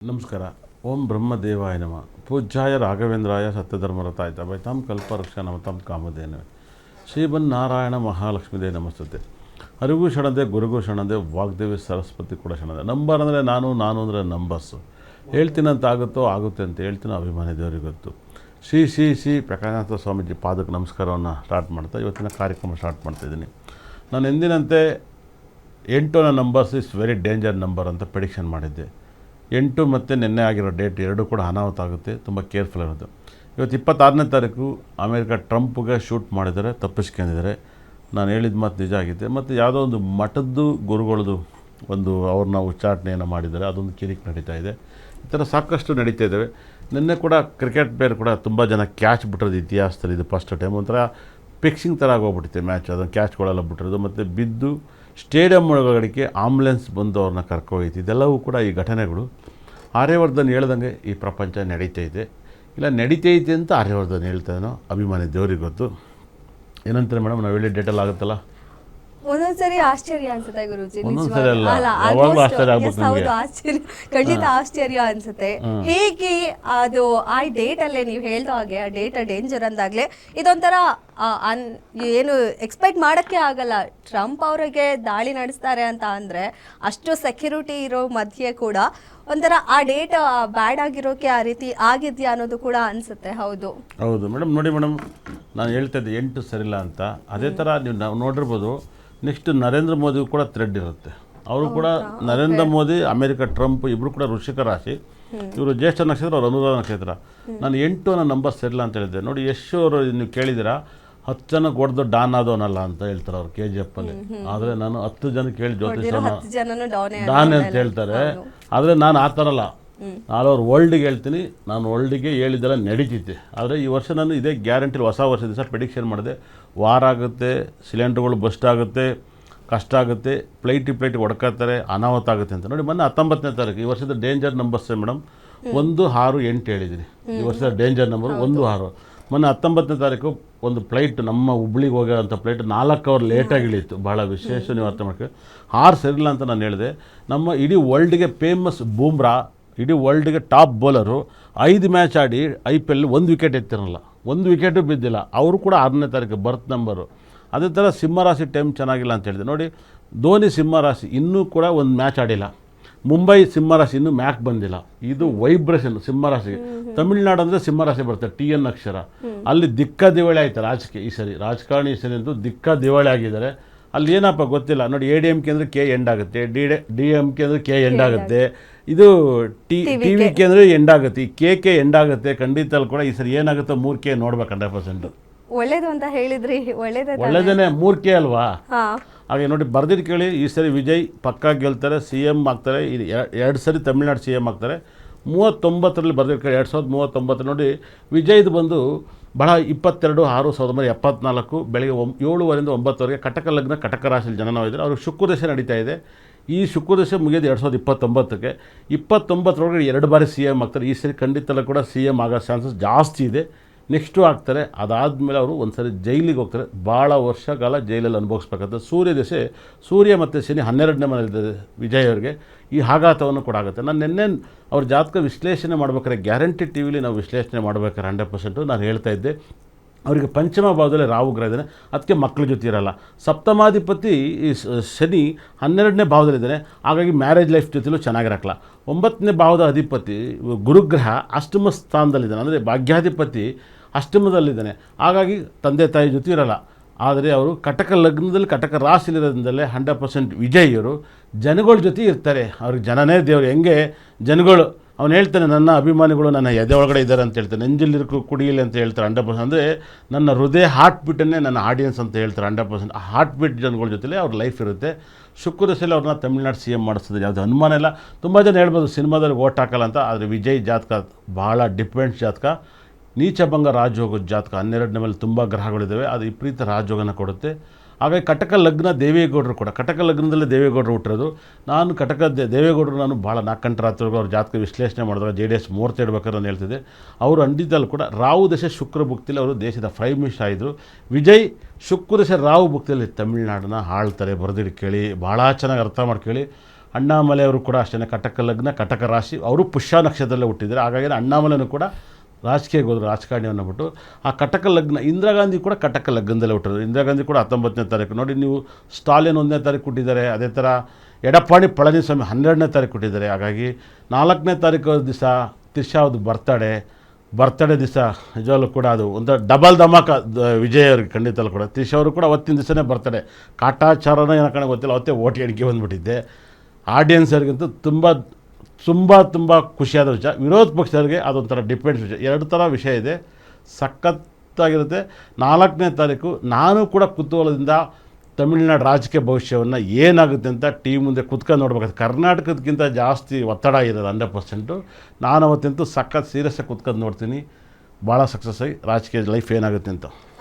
ನಮಸ್ಕಾರ. ಓಂ ಬ್ರಹ್ಮದೇವಾಯ ನಮಃ. ಪೂಜ್ಯಾಯ ರಾಘವೇಂದ್ರಾಯ ಸತ್ಯಧರ್ಮರತಾಯ ಭೈತಾಂ ಕಲ್ಪವೃಕ್ಷ ನಮತಾಂ ಕಾಮಧೇನವೇ ಶ್ರೀಮನ್ನಾರಾಯಣ ಮಹಾಲಕ್ಷ್ಮೀದೇ ನಮಸ್ತತೆ. ಹರಿಗೂ ಶರಣದೆ ಗುರುಗೂ ಶರಣದೆ ವಾಗ್ದೇವಿ ಸರಸ್ವತಿ ಕೂಡ ಶರಣದೆ. ನಂಬರ್ ಅಂದರೆ ನಾನು ಅಂದರೆ ನಂಬರ್ಸು. ಹೇಳ್ತೀನಂತ ಆಗುತ್ತೋ ಆಗುತ್ತೆ ಅಂತ ಹೇಳ್ತೀನೋ ಅಭಿಮಾನಿ ದೇವರಿಗೆ ಗೊತ್ತು. ಶ್ರೀ ಪ್ರಕಾಶನಾಥ ಸ್ವಾಮೀಜಿ ಪಾದಕ್ಕೆ ನಮಸ್ಕಾರವನ್ನು ಸ್ಟಾರ್ಟ್ ಮಾಡ್ತಾ ಇವತ್ತಿನ ಕಾರ್ಯಕ್ರಮ ಸ್ಟಾರ್ಟ್ ಮಾಡ್ತಾಯಿದ್ದೀನಿ. ನಾನು ಎಂದಿನಂತೆ 8ನೇ numbers is very danger number ಅಂತ ಪ್ರೆಡಿಕ್ಷನ್ ಮಾಡಿದ್ದೆ. 8 ಮತ್ತು ನಿನ್ನೆ ಆಗಿರೋ ಡೇಟ್ ಎರಡೂ ಕೂಡ ಅನಾಹುತ ಆಗುತ್ತೆ, ತುಂಬ ಕೇರ್ಫುಲ್ ಇರೋದು. ಇವತ್ತು 26ನೇ ತಾರೀಕು ಅಮೇರಿಕ ಟ್ರಂಪ್ಗೆ ಶೂಟ್ ಮಾಡಿದ್ದಾರೆ, ತಪ್ಪಿಸ್ಕೊಂಡಿದ್ದಾರೆ. ನಾನು ಹೇಳಿದ ಮಾತು ನಿಜ ಆಗಿದೆ. ಮತ್ತು ಯಾವುದೋ ಒಂದು ಮಠದ್ದು ಗುರುಗಳದು ಒಂದು ಅವ್ರನ್ನ ಉಚ್ಚಾಟನೆಯನ್ನು ಮಾಡಿದ್ದಾರೆ, ಅದೊಂದು ಕಿರಿಕ್ ನಡೀತಾ ಇದೆ. ಈ ಥರ ಸಾಕಷ್ಟು ನಡೀತಾ ಇದ್ದಾವೆ. ನಿನ್ನೆ ಕೂಡ ಕ್ರಿಕೆಟ್ ಪ್ಲೇಯರ್ ಕೂಡ ತುಂಬ ಜನ ಕ್ಯಾಚ್ ಬಿಟ್ಟಿರೋದು ಇತಿಹಾಸದಲ್ಲಿ ಇದು ಫಸ್ಟ್ ಟೈಮ್. ಒಂಥರ ಫಿಕ್ಸಿಂಗ್ ಥರ ಆಗೋಗ್ಬಿಟ್ಟಿದೆ ಮ್ಯಾಚ್. ಅದನ್ನು ಕ್ಯಾಚ್ಗಳೆಲ್ಲ ಬಿಟ್ಟಿರೋದು ಮತ್ತು ಬಿದ್ದು ಸ್ಟೇಡಿಯಂ ಒಳಗಡೆಗೆ ಆಂಬುಲೆನ್ಸ್ ಬಂದು ಅವ್ರನ್ನ ಕರ್ಕೋಯ್ತು. ಇದೆಲ್ಲವೂ ಕೂಡ ಈ ಘಟನೆಗಳು ಆರ್ಯವರ್ಧನ್ ಹೇಳ್ದಂಗೆ ಈ ಪ್ರಪಂಚ ನಡೀತೈತೆ. ಇಲ್ಲ ನಡೀತೈತೆ ಅಂತ ಆರ್ಯವರ್ಧನ್ ಹೇಳ್ತಾನೋ ಅಭಿಮಾನಿ ದೇವ್ರಿಗೆ ಗೊತ್ತು. ಏನಂತಾರೆ ಮೇಡಮ್, ನಾವು ಹೇಳಿದ ಡೇಟಲ್ಲಿ ಆಗುತ್ತಲ್ಲ, ಒಂದೊಂದ್ಸರಿ ಆಶ್ಚರ್ಯ ಅನ್ಸುತ್ತೆ ಗುರುಜಿ. ಒಂದೊಂದ್ಸರಿ ಅಲ್ಲ, ಯಾವಾಗಲೂ ಆಶ್ಚರ್ಯ ಆಗ್ಬೇಕು ನಮಗೆ. ಆಶ್ಚರ್ಯ, ಖಂಡಿತ ಆಶ್ಚರ್ಯ ಅನ್ಸುತ್ತೆ. ಹೇಗೆ ಅದು ಆ ಡೇಟ್ ಅಲ್ಲೇ ನೀವು ಹೇಳ್ದ ಹಾಗೆ ಆ ಡೇಟ್ ಡೇಂಜರ್ ಅಂದಾಗ್ಲೇ ಇದೊಂಥರ ಏನು ಎಕ್ಸ್ಪೆಕ್ಟ್ ಮಾಡಕ್ಕೆ ಆಗಲ್ಲ. ಟ್ರಂಪ್ ಅವರಿಗೆ ದಾಳಿ ನಡೆಸ್ತಾರೆ ಅಂತ ಅಂದ್ರೆ ಅಷ್ಟು ಸೆಕ್ಯೂರಿಟಿ ಇರೋ ಮಧ್ಯೆ ಕೂಡ ಒಂಥರ ಆ ಡೇಟ್ ಬ್ಯಾಡ್ ಆಗಿರೋಕೆ ಆ ರೀತಿ ಆಗಿದ್ಯಾ ಅನ್ನೋದು ಕೂಡ ಅನ್ಸುತ್ತೆ. ಹೌದು ಮೇಡಮ್. ನೋಡಿ ಮೇಡಮ್, ನಾನು ಹೇಳ್ತಾ ಇದ್ದೆ 8 ಸರಿಲ್ಲ ಅಂತ. ಅದೇ ಥರ ನೀವು ನೋಡಿರ್ಬೋದು, ನೆಕ್ಸ್ಟ್ ನರೇಂದ್ರ ಮೋದಿಗೂ ಕೂಡ ಥ್ರೆಡ್ ಇರುತ್ತೆ. ಅವರು ಕೂಡ ನರೇಂದ್ರ ಮೋದಿ, ಅಮೇರಿಕ ಟ್ರಂಪ್ ಇಬ್ಬರು ಕೂಡ ವೃಶ್ಚಿಕ ರಾಶಿ. ಇವರು ಜ್ಯೇಷ್ಠ ನಕ್ಷತ್ರ, ಅವ್ರು ಅನುರಾಧ ನಕ್ಷತ್ರ. ನಾನು 8 ನಂಬರ್ ಸರಿಲ್ಲ ಅಂತ ಹೇಳಿದ್ದೆ. ನೋಡಿ, ಯಶ್ ಅವರು ನೀವು ಕೇಳಿದ್ದೀರಾ, 10 ಜನಕ್ಕೆ ಹೊಡೆದು ಡಾನ್ ಆದವನಲ್ಲ ಅಂತ ಹೇಳ್ತಾರೆ ಅವ್ರು KGF ಅಲ್ಲಿ. ಆದರೆ ನಾನು 10 ಜನಕ್ಕೆ ಹೇಳಿ ಜ್ಯೋತಿಷನ ಡಾನ್ ಅಂತ ಹೇಳ್ತಾರೆ. ಆದರೆ ನಾನು ಆ ಥರ ಅಲ್ಲ. ನಾನು ಅವ್ರು ವರ್ಲ್ಡಿಗೆ ಹೇಳ್ತೀನಿ, ನಾನು ವರ್ಲ್ಡಿಗೆ ಹೇಳಿದ್ದೆಲ್ಲ ನಡೀತಿದ್ದೆ. ಆದರೆ ಈ ವರ್ಷ ನಾನು ಇದೇ ಗ್ಯಾರಂಟಿಲಿ ಹೊಸ ವರ್ಷ ದಿವಸ ಪ್ರೆಡಿಕ್ಷನ್ ಮಾಡಿದೆ. ವಾರ ಆಗುತ್ತೆ, ಸಿಲಿಂಡರ್ಗಳು ಬಸ್ಟ್ ಆಗುತ್ತೆ, ಕಷ್ಟ ಆಗುತ್ತೆ, ಪ್ಲೇಟ್ ಹೊಡ್ಕೊತಾರೆ, ಅನಾಹುತ ಆಗುತ್ತೆ ಅಂತ. ನೋಡಿ, ಮೊನ್ನೆ 19ನೇ ತಾರೀಕು ಈ ವರ್ಷದ ಡೇಂಜರ್ ನಂಬರ್ಸ್ ಮೇಡಮ್ 1, 6, 8 ಹೇಳಿದ್ದೀನಿ. ಈ ವರ್ಷದ ಡೇಂಜರ್ ನಂಬರ್ 1, 6. ಮೊನ್ನೆ 19ನೇ ತಾರೀಕು ಒಂದು ಫ್ಲೈಟ್ ನಮ್ಮ ಹುಬ್ಳಿಗೆ ಹೋಗೋಂಥ ಫ್ಲೈಟ್ 4 ಅವರ್ ಲೇಟಾಗಿ ಇಳೀತು. ಭಾಳ ವಿಶೇಷ, ನೀವು ಅರ್ಥ ಮಾಡ್ಕೊಳ್ಳಿ. 6 ಸರಿಲ್ಲ ಅಂತ ನಾನು ಹೇಳಿದೆ. ನಮ್ಮ ಇಡೀ ವರ್ಲ್ಡ್ಗೆ ಫೇಮಸ್ ಬೂಮ್ರಾ, ಇಡೀ ವರ್ಲ್ಡ್ಗೆ ಟಾಪ್ ಬೌಲರು, 5 ಮ್ಯಾಚ್ ಆಡಿ IPL 1 ವಿಕೆಟ್ ಎತ್ತಿರಲ್ಲ, 1 ವಿಕೆಟು ಬಿದ್ದಿಲ್ಲ. ಅವರು ಕೂಡ 6ನೇ ತಾರೀಕು ಬರ್ತ್ ನಂಬರು. ಅದೇ ಥರ ಸಿಂಹರಾಶಿ ಟೈಮ್ ಚೆನ್ನಾಗಿಲ್ಲ ಅಂತ ಹೇಳಿದೆ. ನೋಡಿ, ಧೋನಿ ಸಿಂಹರಾಶಿ ಇನ್ನೂ ಕೂಡ 1 ಮ್ಯಾಚ್ ಆಡಿಲ್ಲ. ಮುಂಬೈ ಸಿಂಹರಾಶಿ ಇನ್ನೂ ಮ್ಯಾಕ್ ಬಂದಿಲ್ಲ. ಇದು ವೈಬ್ರೇಷನ್ ಸಿಂಹರಾಶಿಗೆ. ತಮಿಳ್ನಾಡು ಅಂದರೆ ಸಿಂಹರಾಶಿ ಬರುತ್ತೆ, TN ಅಕ್ಷರ. ಅಲ್ಲಿ ದಿವಾಳಿ ಆಯ್ತು ರಾಜಕೀಯ ಈ ಸರಿ. ರಾಜಕಾರಣಿ ಈ ಸರಿ ಅಂತೂ ದಿವಾಳಿ ಆಗಿದ್ದಾರೆ. ಅಲ್ಲಿ ಏನಪ್ಪ ಗೊತ್ತಿಲ್ಲ. ನೋಡಿ, ADMK ಅಂದರೆ K ಎಂಡ್ ಆಗುತ್ತೆ, DMK ಅಂದರೆ K ಎಂಡ್ ಆಗುತ್ತೆ, ಇದು TVK ಅಂದರೆ ಎಂಡ್ ಆಗುತ್ತೆ, ಈ KK ಎಂಡ್ ಆಗುತ್ತೆ. ಖಂಡಿತ ಅಲ್ಲಿ ಕೂಡ ಈ ಸರಿ ಏನಾಗುತ್ತೋ 3K ನೋಡ್ಬೇಕು 100%. ಒಳ್ಳೇದು ಅಂತ ಹೇಳಿದ್ರಿ, ಒಳ್ಳೇದೇನೆ. 3K ಅಲ್ವಾ? ಹಾಗೆ ನೋಡಿ, ಬರ್ದಿಟ್ಟು ಕೇಳಿ. ಈ ಸರಿ ವಿಜಯ್ ಪಕ್ಕಾ ಗೆಲ್ತಾರೆ, CM ಆಗ್ತಾರೆ. ಇದು 2 ಸರಿ ತಮಿಳ್ನಾಡು CM ಆಗ್ತಾರೆ. 39ರಲ್ಲಿ ಬರ್ದಿಟ್ಟು ಕೇಳಿ, 2039. ನೋಡಿ, ವಿಜಯ್ದು ಬಂದು ಬಹಳ 22/6/1974 ಬೆಳಗ್ಗೆ 7:00 9:00 ಕಟಕ ಲಗ್ನ, ಕಟಕ ರಾಶಿಯಲ್ಲಿ ಜನನವಾಗಿದ್ದಾರೆ. ಅವ್ರಿಗೆ ಶುಕ್ರದಶೆ ನಡೀತಾ ಇದೆ. ಈ ಶುಕ್ರದಶೆ ಮುಗಿಯೋದು 2029ಕ್ಕೆ. 29ರೊಳಗಡೆ 2 ಬಾರಿ CM ಆಗ್ತಾರೆ. ಈ ಸರಿ ಖಂಡಿತಲ್ಲ ಕೂಡ CM ಆಗೋ ಚಾನ್ಸಸ್ ಜಾಸ್ತಿ ಇದೆ. ನೆಕ್ಸ್ಟು ಆಗ್ತಾರೆ. ಅದಾದಮೇಲೆ ಅವರು ಒಂದು ಸರಿ ಜೈಲಿಗೆ ಹೋಗ್ತಾರೆ. ಭಾಳ ವರ್ಷಕಾಲ ಜೈಲಲ್ಲಿ ಅನುಭವಿಸ್ಬೇಕಾಗ್ತದೆ. ಸೂರ್ಯದಶೆ, ಸೂರ್ಯ ಮತ್ತು ಶನಿ 12ನೇ ಮನೆಯಲ್ಲಿದೆ ವಿಜಯ್ ಅವರಿಗೆ. ಈ ಆಘಾತವನ್ನು ಕೂಡ ಆಗುತ್ತೆ. ನಾನು ನಿನ್ನೆ ಅವ್ರ ಜಾತಕ ವಿಶ್ಲೇಷಣೆ ಮಾಡ್ಬೇಕಾದ್ರೆ ಗ್ಯಾರಂಟಿ TVಲಿ ನಾವು ವಿಶ್ಲೇಷಣೆ ಮಾಡ್ಬೇಕಾದ್ರೆ 100% ನಾನು ಹೇಳ್ತಾ ಇದ್ದೆ, ಅವರಿಗೆ ಪಂಚಮ ಭಾವದಲ್ಲಿ ರಾಹು ಗ್ರಹ ಇದ್ದಾನೆ, ಅದಕ್ಕೆ ಮಕ್ಕಳ ಜೊತೆ ಇರಲ್ಲ. ಸಪ್ತಮಾಧಿಪತಿ ಈ ಶನಿ 12ನೇ ಭಾವದಲ್ಲಿದ್ದಾನೆ, ಹಾಗಾಗಿ ಮ್ಯಾರೇಜ್ ಲೈಫ್ ಜೊತೆಲೂ ಚೆನ್ನಾಗಿರಕ್ಕಲ್ಲ. 9ನೇ ಭಾವದ ಅಧಿಪತಿ ಗುರುಗ್ರಹ ಅಷ್ಟಮ ಸ್ಥಾನದಲ್ಲಿದ್ದಾನೆ, ಅಂದರೆ ಭಾಗ್ಯಾಧಿಪತಿ ಅಷ್ಟಮದಲ್ಲಿದ್ದಾನೆ. ಹಾಗಾಗಿ ತಂದೆ ತಾಯಿ ಜೊತೆ ಇರಲ್ಲ. ಆದರೆ ಅವರು ಕಟಕ ಲಗ್ನದಲ್ಲಿ, ಕಟಕ ರಾಶಿಲಿರೋದ್ರಿಂದಲೇ 100% ವಿಜಯಿಯವರು ಜನಗಳ ಜೊತೆ ಇರ್ತಾರೆ. ಅವ್ರಿಗೆ ಜನನೇ ದೇವರು. ಹೆಂಗೆ ಜನಗಳು, ಅವನು ಹೇಳ್ತಾನೆ, ನನ್ನ ಅಭಿಮಾನಿಗಳು ನನ್ನ ಎದೆ ಒಳಗಡೆ ಇದ್ದಾರೆ ಅಂತ ಹೇಳ್ತಾನೆ, ನೆಂಜಲ್ಲಿರ್ಕು ಕುಡಿಯಲಿ ಅಂತ ಹೇಳ್ತಾರೆ 100%. ಅಂದರೆ ನನ್ನ ಹೃದಯ ಹಾರ್ಟ್ ಬೀಟನ್ನೇ ನನ್ನ ಆಡಿಯನ್ಸ್ ಅಂತ ಹೇಳ್ತಾರೆ 100%. ಆ ಹಾರ್ಟ್ ಬೀಟ್ ಜನಗಳ ಜೊತೆಲೇ ಅವ್ರ ಲೈಫ್ ಇರುತ್ತೆ. ಶುಕ್ರದಶೆಯಲ್ಲಿ ಅವ್ರನ್ನ ತಮಿಳ್ನಾಡು CM ಮಾಡಿಸ್ತದೆ, ಯಾವುದೇ ಅನುಮಾನ ಇಲ್ಲ. ತುಂಬ ಜನ ಹೇಳ್ಬೋದು ಸಿನಿಮಾದಲ್ಲಿ ಓಟ್ ಹಾಕಲ್ಲ ಅಂತ. ಆದರೆ ವಿಜಯ್ ಜಾತಕ ಭಾಳ ಡಿಫ್ರೆಂಟ್ ಜಾತಕ. ನೀಚಭಂಗ ರಾಜಯೋಗದ ಜಾತಕ. 12ನೇ ಮೇಲೆ ತುಂಬ ಗ್ರಹಗಳಿದ್ದಾವೆ, ಅದು ವಿಪರೀತ ರಾಜಯೋಗನ ಕೊಡುತ್ತೆ. ಹಾಗಾಗಿ ಕಟಕ ಲಗ್ನ ದೇವೇಗೌಡರು ಕೂಡ, ಕಟಕ ಲಗ್ನದಲ್ಲೇ ದೇವೇಗೌಡರು ಹುಟ್ಟಿರೋದು. ನಾನು ಕಟಕ ದೇವೇಗೌಡರು ನಾನು ಭಾಳ 4 ಗಂಟೆ ರಾತ್ರಿವರೆಗೂ ಅವ್ರ ಜಾತಕ ವಿಶ್ಲೇಷಣೆ ಮಾಡಿದಾಗ JDS 30 ಇಡಬೇಕಾದ್ರೆ ನಾನು ಹೇಳ್ತಿದ್ದೆ. ಅವರು ಅಂಡಿದ್ದಲ್ಲಿ ಕೂಡ ರಾಹು ದಶೆ ಶುಕ್ರ ಭುಕ್ತಿಯಲ್ಲಿ ಅವರು ದೇಶದ ಪ್ರೈಮ್ ಮಿನಿಸ್ಟರ್ ಆಗಿದ್ದರು. ವಿಜಯ್ ಶುಕ್ರ ದಶೆ ರಾಹು ಭುಕ್ತಿಯಲ್ಲಿ ತಮಿಳ್ನಾಡನ್ನ ಆಳ್ತಾರೆ. ಬರೆದಿಟ್ಟು ಕೇಳಿ, ಭಾಳ ಚೆನ್ನಾಗಿ ಅರ್ಥ ಮಾಡ್ಕೊಳ್ಳಿ. ಅಣ್ಣಾಮಲೈ ಅವರು ಕೂಡ ಅಷ್ಟೇ ಕಟಕ ಲಗ್ನ ಕಟಕ ರಾಶಿ, ಅವರು ಪುಷ್ಯ ನಕ್ಷತ್ರದಲ್ಲೇ ಹುಟ್ಟಿದ್ದಾರೆ. ಹಾಗಾಗಿ ಅಣ್ಣಾಮಲೈನೂ ಕೂಡ ರಾಜಕೀಯಕ್ಕೆ ಹೋದರು, ರಾಜಕಾರಣಿ ಅನ್ನೋಬಿಟ್ಟು. ಆ ಕಟಕ ಲಗ್ನ, ಇಂದಿರಾ ಗಾಂಧಿ ಕೂಡ ಕಟಕ ಲಗ್ನದಲ್ಲೇ ಹುಟ್ಟಿದ್ರು. ಇಂದಿರಾ ಗಾಂಧಿ ಕೂಡ 19ನೇ ತಾರೀಕು ನೋಡಿ ನೀವು, ಸ್ಟಾಲಿನ್ 1ನೇ ತಾರೀಕು ಹುಟ್ಟಿದ್ದಾರೆ. ಅದೇ ಥರ ಎಡಪ್ಪಾಡಿ ಪಳನಿಸ್ವಾಮಿ 12ನೇ ತಾರೀಕು ಹುಟ್ಟಿದ್ದಾರೆ. ಹಾಗಾಗಿ 4ನೇ ತಾರೀಕು ದಿವಸ ತ್ರಿಷಾ ಅವ್ರದ್ದು ಬರ್ತಡೇ ದಿವಸ ನಿಜವಾಗ್ಲೂ ಕೂಡ ಅದು ಒಂದು ಡಬಲ್ ಧಮಾಕ ವಿಜಯ್ ಅವ್ರಿಗೆ ಖಂಡಿತಲ್ಲೂ ಕೂಡ. ತ್ರಿಷಾ ಅವರು ಕೂಡ ಅವತ್ತಿನ ದಿವಸನೇ ಬರ್ತಡೇ, ಕಾಟಾಚಾರನೋ ಏನೋ ಕಣ ಗೊತ್ತಿಲ್ಲ, ಅವತ್ತೇ ಓಟ್ ಎಣಿಕೆ ಬಂದುಬಿಟ್ಟಿದ್ದೆ. ಆಡಿಯನ್ಸರಿಗಂತೂ ತುಂಬ ಖುಷಿಯಾದ ವಿಷಯ. ವಿರೋಧ ಪಕ್ಷದವ್ರಿಗೆ ಅದೊಂಥರ ಡಿಪೆಂಡ್ಸ್ ವಿಷಯ. 2 ಥರ ವಿಷಯ ಇದೆ, ಸಖತ್ತಾಗಿರುತ್ತೆ. 4ನೇ ತಾರೀಕು ನಾನು ಕೂಡ ಕುತೂಹಲದಿಂದ ತಮಿಳುನಾಡು ರಾಜಕೀಯ ಭವಿಷ್ಯವನ್ನು ಏನಾಗುತ್ತೆ ಅಂತ ಮುಂದೆ ಕುತ್ಕೊಂಡು ನೋಡ್ಬೇಕಾಗುತ್ತೆ. ಕರ್ನಾಟಕದಕ್ಕಿಂತ ಜಾಸ್ತಿ ಒತ್ತಡ ಇರೋದು 100%. ನಾನು ಅವತ್ತಂತೂ ಸಖತ್ ಸೀರಿಯಸ್ಸಾಗಿ ಕುತ್ಕೊಂಡು ನೋಡ್ತೀನಿ, ಭಾಳ ಸಕ್ಸಸ್ ಆಗಿ ರಾಜಕೀಯ ಲೈಫ್ ಏನಾಗುತ್ತೆ ಅಂತ.